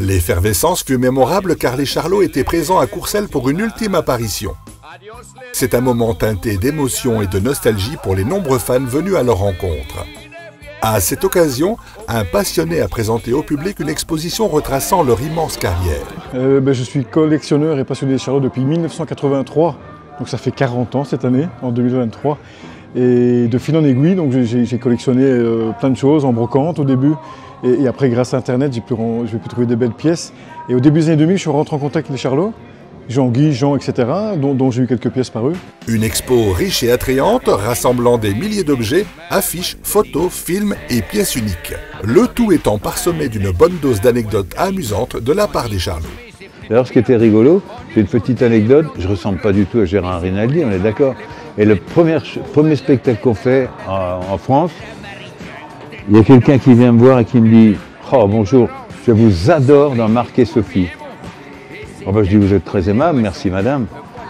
L'effervescence fut mémorable car les Charlots étaient présents à Courcelles pour une ultime apparition. C'est un moment teinté d'émotion et de nostalgie pour les nombreux fans venus à leur rencontre. À cette occasion, un passionné a présenté au public une exposition retraçant leur immense carrière. Je suis collectionneur et passionné des Charlots depuis 1983, donc ça fait 40 ans cette année, en 2023. Et de fil en aiguille, donc j'ai collectionné plein de choses en brocante au début. Et après, grâce à Internet, j'ai pu trouver des belles pièces. Et au début des années 2000, je suis rentré en contact avec les Charlots, Jean-Guy, Jean, etc., dont j'ai eu quelques pièces par eux. Une expo riche et attrayante, rassemblant des milliers d'objets, affiches, photos, films et pièces uniques. Le tout étant parsemé d'une bonne dose d'anecdotes amusantes de la part des Charlots. Alors, ce qui était rigolo, c'est une petite anecdote, je ne ressemble pas du tout à Gérard Rinaldi, on est d'accord. Et le premier spectacle qu'on fait en France, il y a quelqu'un qui vient me voir et qui me dit « Oh bonjour, je vous adore dans Marc et Sophie ». Oh, je dis « Vous êtes très aimable, merci madame ».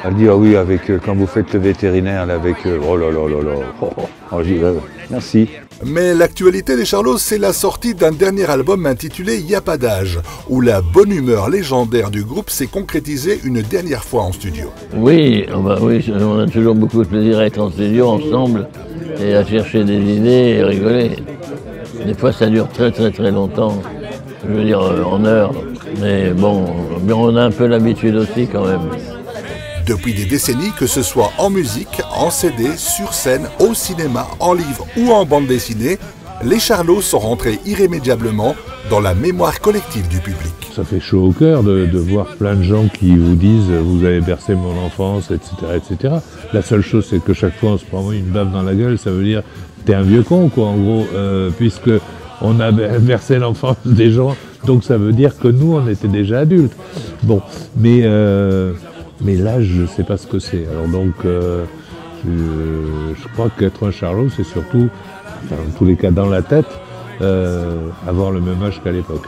Elle dit « Ah oui, quand vous faites le vétérinaire, là, avec... oh là là là là, oh, oh. » Je dis « Merci ». Mais l'actualité des Charlots, c'est la sortie d'un dernier album intitulé Y a pas d'âge, où la bonne humeur légendaire du groupe s'est concrétisée une dernière fois en studio. Oui, oui, on a toujours beaucoup de plaisir à être en studio ensemble et à chercher des idées et rigoler. Des fois ça dure très longtemps, je veux dire en heures, mais bon, on a un peu l'habitude aussi quand même. Depuis des décennies, que ce soit en musique, en CD, sur scène, au cinéma, en livre ou en bande dessinée, les Charlots sont rentrés irrémédiablement dans la mémoire collective du public. Ça fait chaud au cœur de voir plein de gens qui vous disent « vous avez bercé mon enfance », etc., etc. La seule chose, c'est que chaque fois on se prend une baffe dans la gueule, ça veut dire « t'es un vieux con », quoi, en gros, puisque on a bercé l'enfance des gens, donc ça veut dire que nous, on était déjà adultes. Bon, mais là, je ne sais pas ce que c'est. Alors donc, je crois qu'être un Charlot, c'est surtout, enfin, en tous les cas dans la tête, avoir le même âge qu'à l'époque.